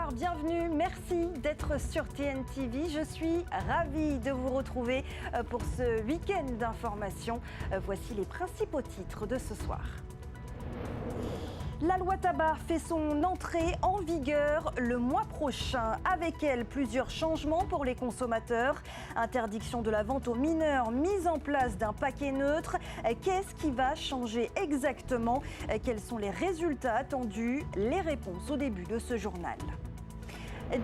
Bonsoir, bienvenue, merci d'être sur TNTV. Je suis ravie de vous retrouver pour ce week-end d'information. Voici les principaux titres de ce soir. La loi tabac fait son entrée en vigueur le mois prochain. Avec elle, plusieurs changements pour les consommateurs. Interdiction de la vente aux mineurs, mise en place d'un paquet neutre. Qu'est-ce qui va changer exactement? Quels sont les résultats attendus? Les réponses au début de ce journal.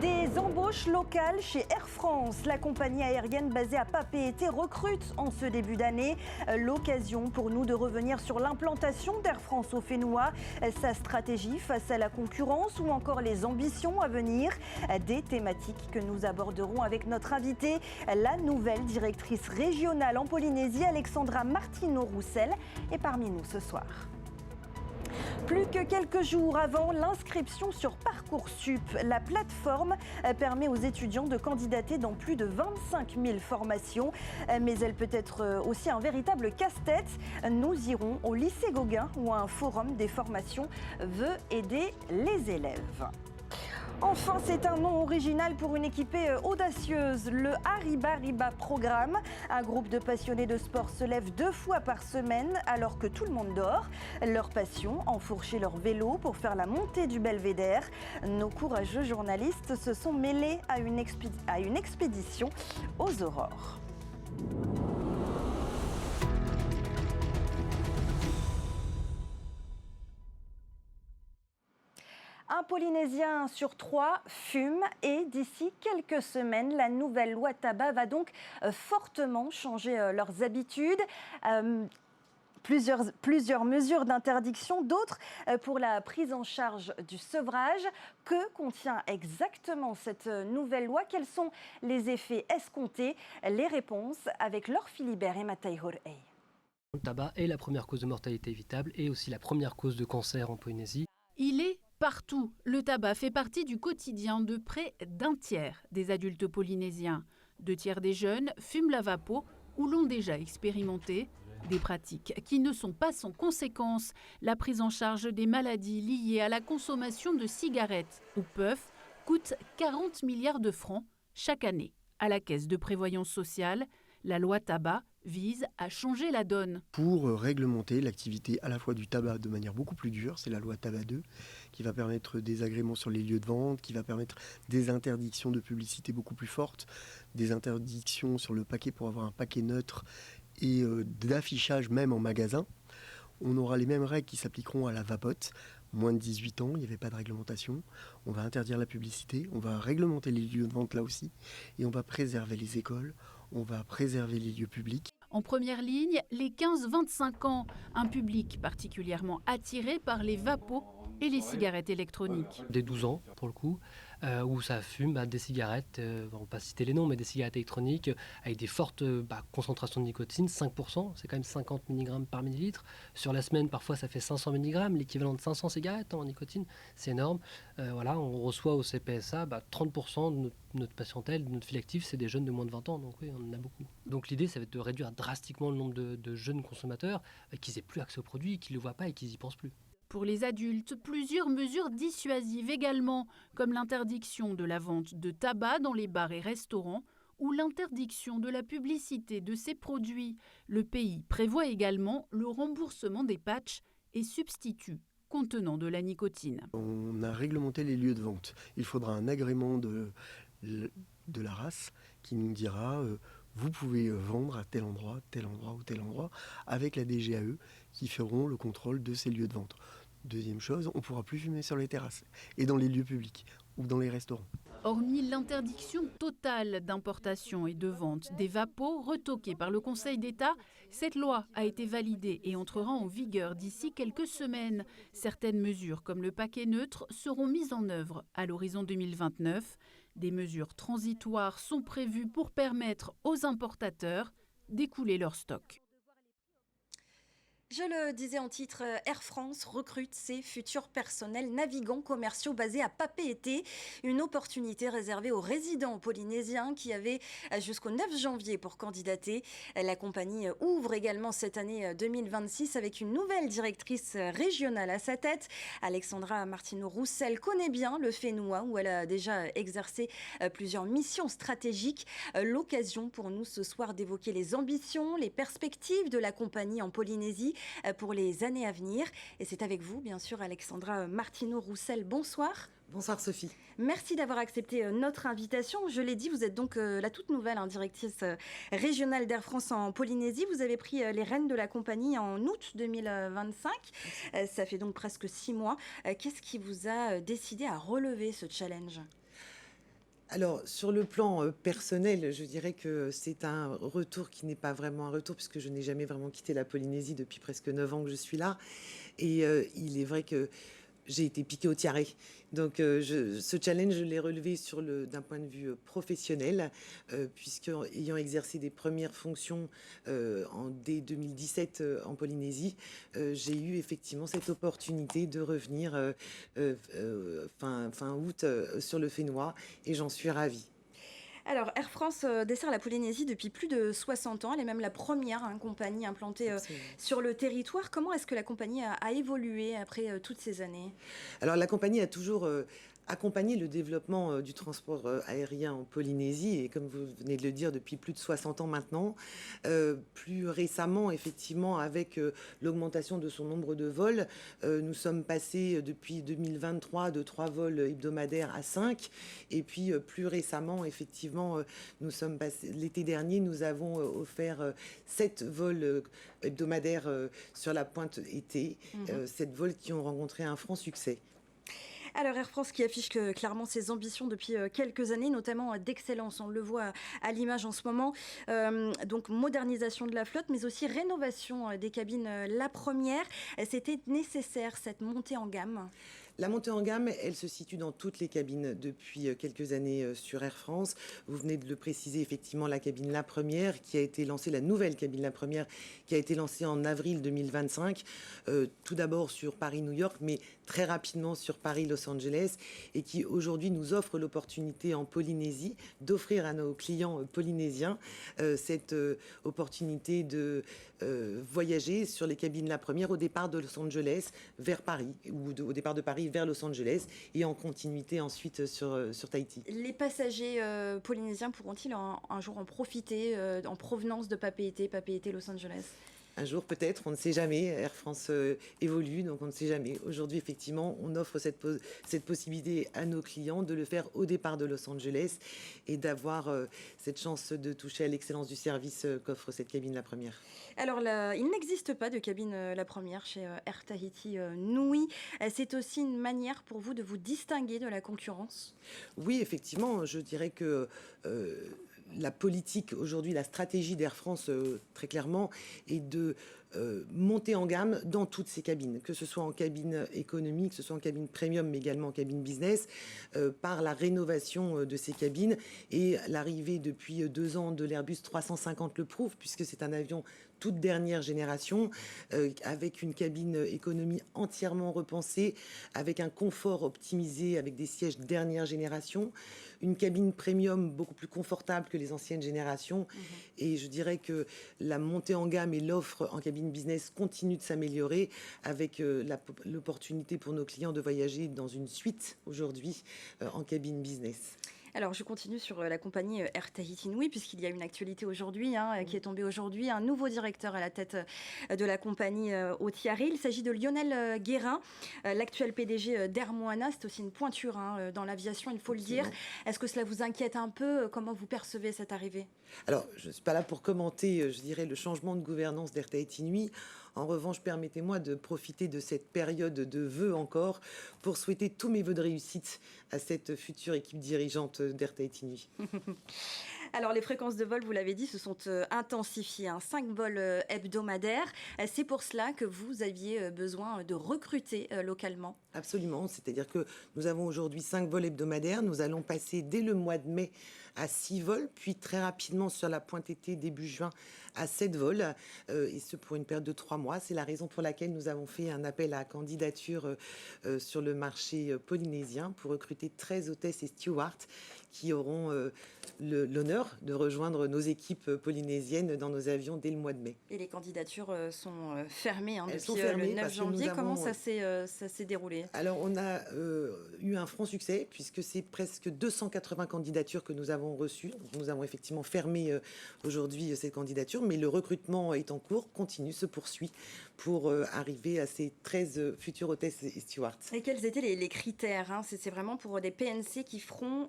Des embauches locales chez Air France. La compagnie aérienne basée à Papeete recrute en ce début d'année. L'occasion pour nous de revenir sur l'implantation d'Air France au Fénois, sa stratégie face à la concurrence ou encore les ambitions à venir. Des thématiques que nous aborderons avec notre invitée, la nouvelle directrice régionale en Polynésie, Alexandra Martino-Roussel, est parmi nous ce soir. Plus que quelques jours avant l'inscription sur Parcoursup, la plateforme permet aux étudiants de candidater dans plus de 25 000 formations. Mais elle peut être aussi un véritable casse-tête. Nous irons au lycée Gauguin où un forum des formations veut aider les élèves. Enfin, c'est un nom original pour une équipée audacieuse, le Arriba Programme. Un groupe de passionnés de sport se lève 2 fois par semaine alors que tout le monde dort. Leur passion, enfourcher leur vélo pour faire la montée du Belvédère. Nos courageux journalistes se sont mêlés à une expédition aux aurores. Un Polynésien sur 3 fume et d'ici quelques semaines, la nouvelle loi tabac va donc fortement changer leurs habitudes. Plusieurs mesures d'interdiction, d'autres pour la prise en charge du sevrage. Que contient exactement cette nouvelle loi? Quels sont les effets escomptés? Les réponses avec Laure Philibert et Matai Horei. Le tabac est la première cause de mortalité évitable et aussi la première cause de cancer en Polynésie. Il est partout. Le tabac fait partie du quotidien de près d'un tiers des adultes polynésiens. 2 tiers des jeunes fument la vapo ou l'ont déjà expérimenté. Des pratiques qui ne sont pas sans conséquences. La prise en charge des maladies liées à la consommation de cigarettes ou puffs coûte 40 milliards de francs chaque année. À la Caisse de prévoyance sociale, la loi tabac vise à changer la donne. Pour réglementer l'activité à la fois du tabac de manière beaucoup plus dure, c'est la loi tabac 2 qui va permettre des agréments sur les lieux de vente, qui va permettre des interdictions de publicité beaucoup plus fortes, des interdictions sur le paquet pour avoir un paquet neutre et d'affichage même en magasin. On aura les mêmes règles qui s'appliqueront à la vapote. Moins de 18 ans, il n'y avait pas de réglementation. On va interdire la publicité, on va réglementer les lieux de vente là aussi, et on va préserver les écoles, on va préserver les lieux publics. En première ligne, les 15-25 ans, un public particulièrement attiré par les vapos et les cigarettes électroniques. Dès 12 ans, pour le coup, où ça fume des cigarettes, on ne va pas citer les noms, mais des cigarettes électroniques avec des fortes concentrations de nicotine, 5%, c'est quand même 50 mg par millilitre. Sur la semaine, parfois, ça fait 500 mg, l'équivalent de 500 cigarettes en nicotine, c'est énorme. On reçoit au CPSA 30% de notre patientèle, de notre file active, c'est des jeunes de moins de 20 ans, donc oui, on en a beaucoup. Donc l'idée, ça va être de réduire drastiquement le nombre de jeunes consommateurs qui n'aient plus accès aux produits, qui ne le voient pas et qui n'y pensent plus. Pour les adultes, plusieurs mesures dissuasives également, comme l'interdiction de la vente de tabac dans les bars et restaurants ou l'interdiction de la publicité de ces produits. Le pays prévoit également le remboursement des patchs et substituts contenant de la nicotine. On a réglementé les lieux de vente. Il faudra un agrément de la race qui nous dira vous pouvez vendre à tel endroit ou tel endroit avec la DGAE qui feront le contrôle de ces lieux de vente. Deuxième chose, on ne pourra plus fumer sur les terrasses et dans les lieux publics ou dans les restaurants. Hormis l'interdiction totale d'importation et de vente des vapos retoqués par le Conseil d'État, cette loi a été validée et entrera en vigueur d'ici quelques semaines. Certaines mesures comme le paquet neutre seront mises en œuvre à l'horizon 2029. Des mesures transitoires sont prévues pour permettre aux importateurs d'écouler leur stock. Je le disais en titre, Air France recrute ses futurs personnels navigants commerciaux basés à Papeete. Une opportunité réservée aux résidents polynésiens qui avaient jusqu'au 9 janvier pour candidater. La compagnie ouvre également cette année 2026 avec une nouvelle directrice régionale à sa tête. Alexandra Martineau-Roussel connaît bien le Fénois où elle a déjà exercé plusieurs missions stratégiques. L'occasion pour nous ce soir d'évoquer les ambitions, les perspectives de la compagnie en Polynésie pour les années à venir. Et c'est avec vous, bien sûr, Alexandra Martineau-Roussel. Bonsoir. Bonsoir Sophie. Merci d'avoir accepté notre invitation. Je l'ai dit, vous êtes donc la toute nouvelle directrice régionale d'Air France en Polynésie. Vous avez pris les rênes de la compagnie en août 2025. Ça fait donc presque 6 mois. Qu'est-ce qui vous a décidé à relever ce challenge ? Alors, sur le plan personnel, je dirais que c'est un retour qui n'est pas vraiment un retour, puisque je n'ai jamais vraiment quitté la Polynésie depuis presque 9 ans que je suis là. Et il est vrai que j'ai été piquée au tiare. Donc, ce challenge, je l'ai relevé d'un point de vue professionnel, puisque ayant exercé des premières fonctions dès 2017 en Polynésie, j'ai eu effectivement cette opportunité de revenir fin août sur le Fénois, et j'en suis ravie. Alors, Air France dessert la Polynésie depuis plus de 60 ans. Elle est même la première compagnie implantée sur le territoire. Comment est-ce que la compagnie a évolué après toutes ces années ? Alors, la compagnie a toujours accompagné le développement du transport aérien en Polynésie, et comme vous venez de le dire, depuis plus de 60 ans maintenant. Plus récemment, effectivement, avec l'augmentation de son nombre de vols, nous sommes passés depuis 2023 de 3 vols hebdomadaires à 5. Et puis, plus récemment, effectivement, nous sommes passés, l'été dernier, nous avons offert 7 vols hebdomadaires sur la pointe été, 7 vols qui ont rencontré un franc succès. Alors Air France qui affiche clairement ses ambitions depuis quelques années, notamment d'excellence. On le voit à l'image en ce moment. Donc modernisation de la flotte, mais aussi rénovation des cabines. La première, c'était nécessaire cette montée en gamme. La montée en gamme, elle se situe dans toutes les cabines depuis quelques années sur Air France. Vous venez de le préciser, effectivement, la cabine La Première qui a été lancée, la nouvelle cabine La Première qui a été lancée en avril 2025, tout d'abord sur Paris-New York, mais très rapidement sur Paris-Los Angeles, et qui aujourd'hui nous offre l'opportunité en Polynésie d'offrir à nos clients polynésiens cette opportunité de voyager sur les cabines La Première au départ de Los Angeles vers Paris, ou au départ de Paris vers Los Angeles, et en continuité ensuite sur Tahiti. Les passagers polynésiens pourront-ils un jour en profiter en provenance de Papeete, Los Angeles ? Un jour peut-être, on ne sait jamais. Air France évolue, donc on ne sait jamais. Aujourd'hui, effectivement, on offre cette possibilité à nos clients de le faire au départ de Los Angeles et d'avoir cette chance de toucher à l'excellence du service qu'offre cette cabine La Première. Alors, il n'existe pas de cabine La Première chez Air Tahiti Nui. C'est aussi une manière pour vous de vous distinguer de la concurrence ? Oui, effectivement, je dirais que la politique aujourd'hui, la stratégie d'Air France, très clairement, est de monter en gamme dans toutes ces cabines, que ce soit en cabine économique, que ce soit en cabine premium, mais également en cabine business, par la rénovation de ces cabines et l'arrivée depuis 2 ans de l'Airbus 350 le prouve, puisque c'est un avion toute dernière génération, avec une cabine économie entièrement repensée, avec un confort optimisé, avec des sièges dernière génération, une cabine premium beaucoup plus confortable que les anciennes générations. Et je dirais que la montée en gamme et l'offre en cabine business continue de s'améliorer, avec l'opportunité pour nos clients de voyager dans une suite aujourd'hui en cabine business. Alors, je continue sur la compagnie Air Tahiti Nui, puisqu'il y a une actualité aujourd'hui qui est tombée aujourd'hui. Un nouveau directeur à la tête de la compagnie au Tiare. Il s'agit de Lionel Guérin, l'actuel PDG d'Air Moana. C'est aussi une pointure dans l'aviation, il faut le dire. Est-ce que cela vous inquiète un peu ? Comment vous percevez cette arrivée ? Alors, je ne suis pas là pour commenter, je dirais, le changement de gouvernance d'Air Tahiti Nui. En revanche, permettez-moi de profiter de cette période de vœux encore pour souhaiter tous mes vœux de réussite à cette future équipe dirigeante d'Air Tahiti Nui. Alors les fréquences de vol, vous l'avez dit, se sont intensifiées, 5 vols hebdomadaires. C'est pour cela que vous aviez besoin de recruter localement. Absolument, c'est-à-dire que nous avons aujourd'hui 5 vols hebdomadaires. Nous allons passer dès le mois de mai à 6 vols, puis très rapidement sur la pointe été début juin à 7 vols, et ce pour une période de 3 mois. C'est la raison pour laquelle nous avons fait un appel à candidature sur le marché polynésien pour recruter 13 hôtesses et stewards qui auront l'honneur de rejoindre nos équipes polynésiennes dans nos avions dès le mois de mai. Et les candidatures sont fermées depuis fermées le 9 janvier. Comment ça s'est déroulé? Alors, on a eu un franc succès puisque c'est presque 280 candidatures que nous avons reçues. Donc, nous avons effectivement fermé aujourd'hui cette candidature, mais le recrutement est en cours, continue, se poursuit pour arriver à ces 13 futures hôtesses et stewards. Et quels étaient les critères? C'est vraiment pour des PNC qui feront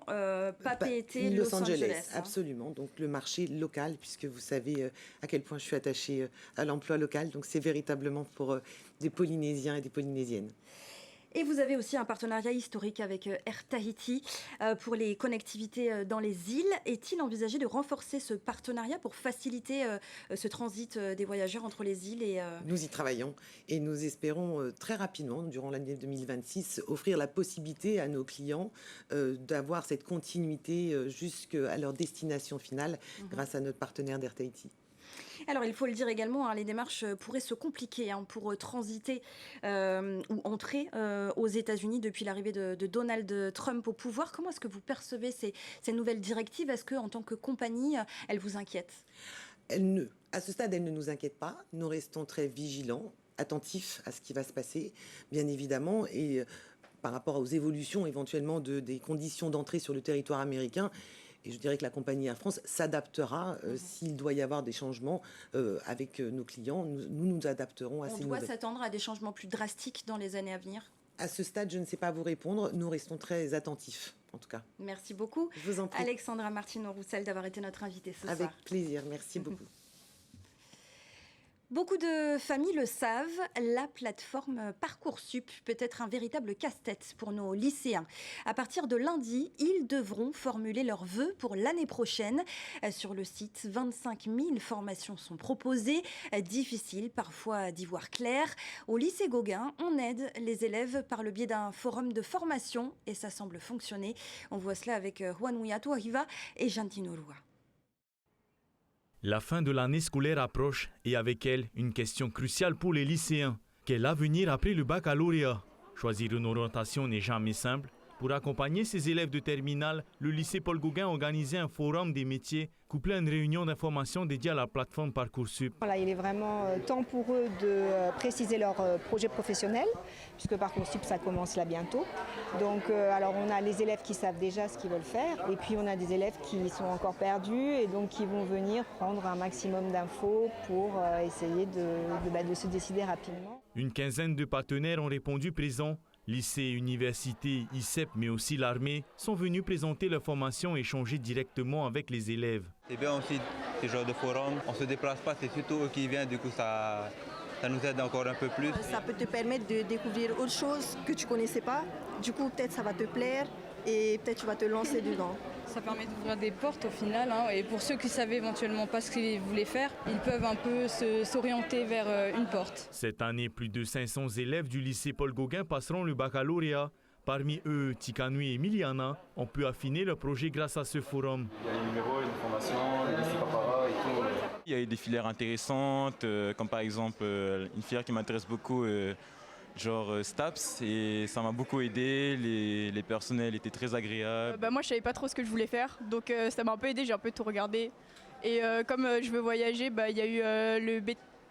Papeete, Los Angeles. Absolument, donc le marché local, puisque vous savez à quel point je suis attachée à l'emploi local. Donc c'est véritablement pour des Polynésiens et des Polynésiennes. Et vous avez aussi un partenariat historique avec Air Tahiti pour les connectivités dans les îles. Est-il envisagé de renforcer ce partenariat pour faciliter ce transit des voyageurs entre les îles Nous y travaillons et nous espérons très rapidement, durant l'année 2026, offrir la possibilité à nos clients d'avoir cette continuité jusqu'à leur destination finale grâce à notre partenaire d'Air Tahiti. Alors, il faut le dire également, les démarches pourraient se compliquer pour transiter ou entrer aux États-Unis depuis l'arrivée de Donald Trump au pouvoir. Comment est-ce que vous percevez ces nouvelles directives? Est-ce que, en tant que compagnie, elles vous inquiètent? À ce stade, elles ne nous inquiètent pas. Nous restons très vigilants, attentifs à ce qui va se passer, bien évidemment, et par rapport aux évolutions éventuellement des conditions d'entrée sur le territoire américain. Et je dirais que la compagnie Air France s'adaptera s'il doit y avoir des changements avec nos clients. Nous nous adapterons à ces nouvelles. On doit s'attendre à des changements plus drastiques dans les années à venir? À ce stade, je ne sais pas vous répondre. Nous restons très attentifs, en tout cas. Merci beaucoup. Je vous en prie. Alexandra Martino-Roussel d'avoir été notre invitée ce soir. Avec plaisir. Merci beaucoup. Beaucoup de familles le savent, la plateforme Parcoursup peut être un véritable casse-tête pour nos lycéens. À partir de lundi, ils devront formuler leurs vœux pour l'année prochaine. Sur le site, 25 000 formations sont proposées. Difficile parfois d'y voir clair. Au lycée Gauguin, on aide les élèves par le biais d'un forum de formation et ça semble fonctionner. On voit cela avec Juan Huyato Arriva et Jantino Rua. La fin de l'année scolaire approche et avec elle, une question cruciale pour les lycéens. Quel avenir après le baccalauréat? Choisir une orientation n'est jamais simple. Pour accompagner ses élèves de terminale, le lycée Paul Gauguin a organisé un forum des métiers couplé à une réunion d'information dédiée à la plateforme Parcoursup. Voilà, il est vraiment temps pour eux de préciser leur projet professionnel, puisque Parcoursup, ça commence là bientôt. Donc, alors on a les élèves qui savent déjà ce qu'ils veulent faire, et puis on a des élèves qui sont encore perdus, et donc qui vont venir prendre un maximum d'infos pour essayer de se décider rapidement. Une quinzaine de partenaires ont répondu présents. Lycées, universités, ICEP, mais aussi l'armée sont venus présenter leur formation et échanger directement avec les élèves. C'est bien aussi ce genre de forum. On ne se déplace pas, c'est surtout eux qui viennent, du coup ça nous aide encore un peu plus. Ça peut te permettre de découvrir autre chose que tu ne connaissais pas. Du coup, peut-être ça va te plaire et peut-être tu vas te lancer dedans. Ça permet d'ouvrir des portes au final, et pour ceux qui ne savaient éventuellement pas ce qu'ils voulaient faire, ils peuvent un peu s'orienter vers une porte. Cette année, plus de 500 élèves du lycée Paul Gauguin passeront le baccalauréat. Parmi eux, Tikanui et Emiliana ont pu affiner leur projet grâce à ce forum. Il y a les numéros, une formation, les lycées Papara et tout. Il y a eu des filières intéressantes, comme par exemple une filière qui m'intéresse beaucoup, genre STAPS, et ça m'a beaucoup aidé, les personnels étaient très agréables. Moi je savais pas trop ce que je voulais faire, donc ça m'a un peu aidé, j'ai un peu tout regardé. Et comme je veux voyager, il y a eu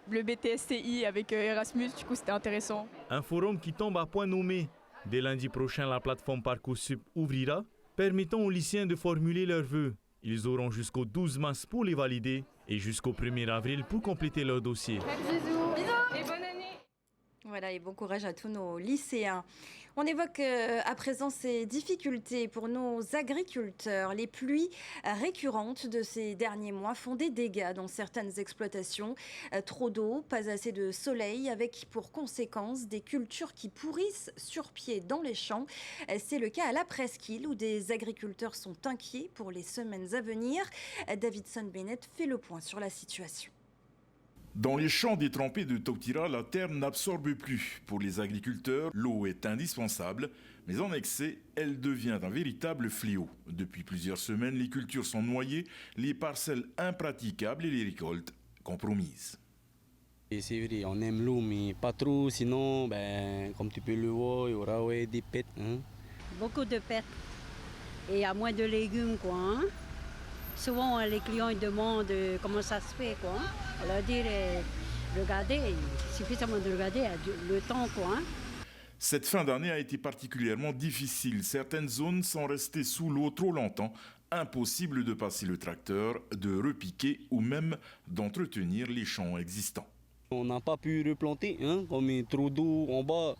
le BTSTI avec Erasmus, du coup c'était intéressant. Un forum qui tombe à point nommé. Dès lundi prochain, la plateforme Parcoursup ouvrira, permettant aux lycéens de formuler leurs vœux. Ils auront jusqu'au 12 mars pour les valider et jusqu'au 1er avril pour compléter leur dossier. Bisous et bonne année. Voilà, et bon courage à tous nos lycéens. On évoque à présent ces difficultés pour nos agriculteurs. Les pluies récurrentes de ces derniers mois font des dégâts dans certaines exploitations. Trop d'eau, pas assez de soleil, avec pour conséquence des cultures qui pourrissent sur pied dans les champs. C'est le cas à la Presqu'île où des agriculteurs sont inquiets pour les semaines à venir. Davidson Bennett fait le point sur la situation. Dans les champs détrempés de Tokira, la terre n'absorbe plus. Pour les agriculteurs, l'eau est indispensable, mais en excès, elle devient un véritable fléau. Depuis plusieurs semaines, les cultures sont noyées, les parcelles impraticables et les récoltes compromises. Et c'est vrai, on aime l'eau, mais pas trop, sinon, comme tu peux le voir, il y aura des pertes. Beaucoup de pertes. Et il y a moins de légumes, quoi. Souvent, les clients ils demandent comment ça se fait, quoi. On leur dit, regardez, il suffit seulement de regarder le temps, quoi. Cette fin d'année a été particulièrement difficile. Certaines zones sont restées sous l'eau trop longtemps. Impossible de passer le tracteur, de repiquer ou même d'entretenir les champs existants. On n'a pas pu replanter, comme il y a trop d'eau en bas.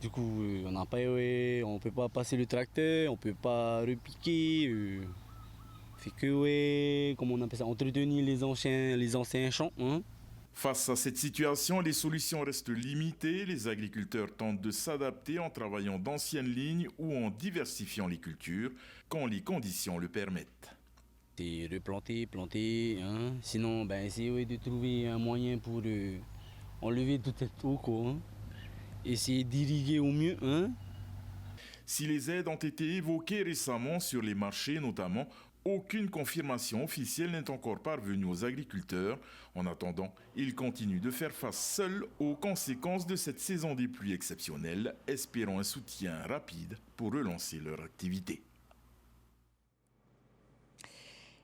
Du coup, on ne peut pas passer le tracteur, on ne peut pas repiquer. Fait que, comment on appelle ça, entretenir les anciens champs. Face à cette situation, les solutions restent limitées. Les agriculteurs tentent de s'adapter en travaillant d'anciennes lignes ou en diversifiant les cultures quand les conditions le permettent. C'est replanter, planter. Sinon, essayer de trouver un moyen pour enlever toute cette eau, quoi. Essayer d'irriguer au mieux. Si les aides ont été évoquées récemment sur les marchés notamment, aucune confirmation officielle n'est encore parvenue aux agriculteurs. En attendant, ils continuent de faire face seuls aux conséquences de cette saison des pluies exceptionnelles, espérant un soutien rapide pour relancer leur activité.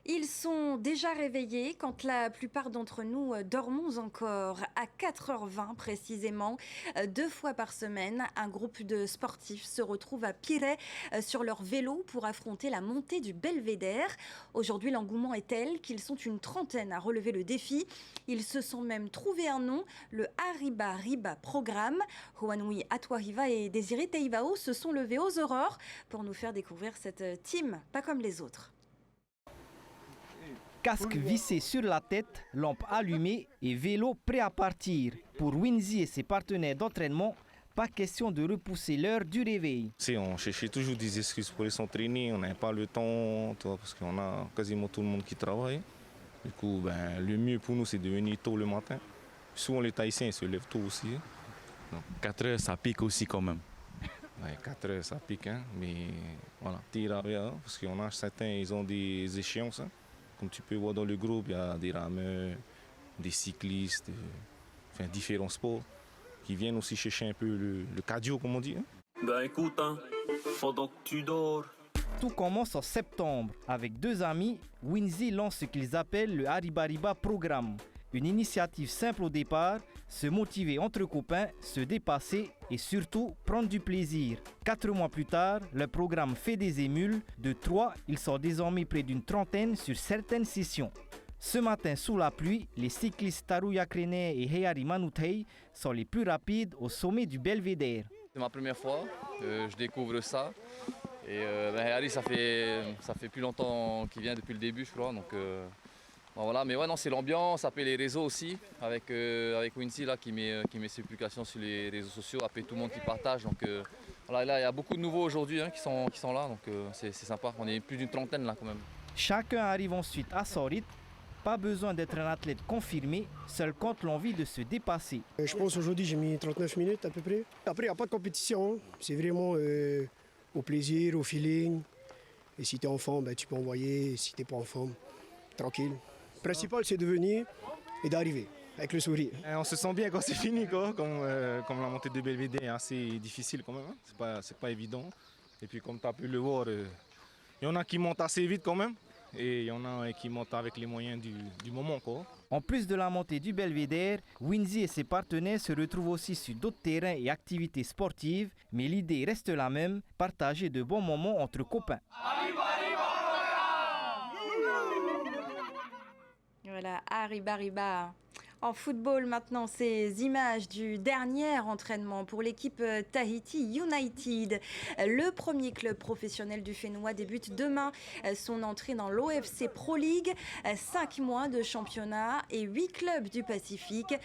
Ils sont déjà réveillés quand la plupart d'entre nous dormons encore. À 4h20 précisément, 2 fois par semaine, un groupe de sportifs se retrouve à Pirée sur leur vélo pour affronter la montée du Belvédère. Aujourd'hui, l'engouement est tel qu'ils sont une trentaine à relever le défi. Ils se sont même trouvé un nom, le Arriba Riba Programme. Juanui Atuariva et Désiré Teivao se sont levés aux aurores pour nous faire découvrir cette team, pas comme les autres. Casque vissé sur la tête, lampe allumée et vélo prêt à partir. Pour Winzy et ses partenaires d'entraînement, pas question de repousser l'heure du réveil. On cherchait toujours des excuses pour s'entraîner, on n'avait pas le temps, parce qu'on a quasiment tout le monde qui travaille. Du coup, le mieux pour nous, c'est de venir tôt le matin. Souvent, les Tahitiens se lèvent tôt aussi. Donc, 4 heures, ça pique aussi quand même. Ouais, 4 heures, ça pique, mais voilà, parce qu'on a certains, ils ont des échéances. Comme tu peux voir dans le groupe, il y a des rameurs, des cyclistes, différents sports qui viennent aussi chercher un peu le cardio, comme on dit. Écoute, pendant que tu dors. Tout commence en septembre. Avec 2 amis, Winzy lance ce qu'ils appellent le Arriba Riba Programme. Une initiative simple au départ, se motiver entre copains, se dépasser et surtout prendre du plaisir. 4 mois plus tard, le programme fait des émules. De 3, ils sont désormais près d'une trentaine sur certaines sessions. Ce matin, sous la pluie, les cyclistes Taruya Krene et Heyari Manutei sont les plus rapides au sommet du Belvédère. C'est ma première fois, je découvre ça. Et Heyari, ça fait plus longtemps qu'il vient depuis le début, je crois. Donc, voilà, mais ouais, non, c'est l'ambiance, après les réseaux aussi, avec Winzy là, qui met ses publications sur les réseaux sociaux, après tout le monde qui partage. Donc voilà, là, il y a beaucoup de nouveaux aujourd'hui qui sont là, donc c'est sympa. On est plus d'une trentaine là quand même. Chacun arrive ensuite à son rythme. Pas besoin d'être un athlète confirmé, seul compte l'envie de se dépasser. Je pense aujourd'hui j'ai mis 39 minutes à peu près. Après, il n'y a pas de compétition, c'est vraiment au plaisir, au feeling. Et si tu es en forme, tu peux envoyer, si tu n'es pas en forme, tranquille. Le principal, c'est de venir et d'arriver avec le sourire. On se sent bien quand c'est fini, quoi. Comme la montée de Belvédère est assez difficile quand même. C'est pas évident. Et puis comme tu as pu le voir, il y en a qui montent assez vite quand même. Et il y en a qui montent avec les moyens du moment, quoi. En plus de la montée du Belvédère, Winzy et ses partenaires se retrouvent aussi sur d'autres terrains et activités sportives. Mais l'idée reste la même, partager de bons moments entre copains. Voilà, Arriba Riba. En football maintenant, ces images du dernier entraînement pour l'équipe Tahiti United. Le premier club professionnel du Fénois débute demain son entrée dans l'OFC Pro League. 5 mois de championnat et 8 clubs du Pacifique.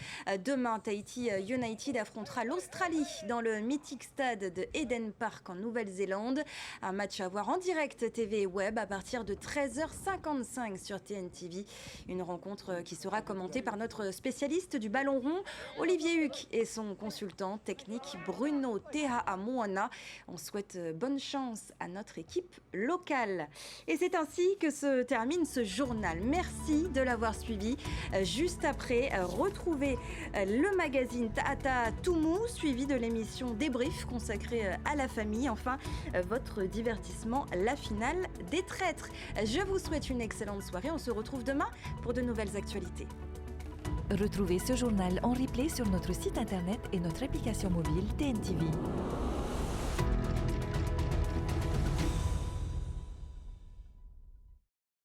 Demain, Tahiti United affrontera l'Australie dans le mythique stade de Eden Park en Nouvelle-Zélande. Un match à voir en direct TV et web à partir de 13h55 sur TNTV. Une rencontre qui sera commentée par notre spécialiste du ballon rond, Olivier Huc, et son consultant technique Bruno Tehamoana. On souhaite bonne chance à notre équipe locale. Et c'est ainsi que se termine ce journal. Merci de l'avoir suivi. Juste après, retrouvez le magazine Tata Toumou, suivi de l'émission Débrief consacrée à la famille. Enfin, votre divertissement, la finale des traîtres. Je vous souhaite une excellente soirée. On se retrouve demain pour de nouvelles actualités. Retrouvez ce journal en replay sur notre site internet et notre application mobile TNTV.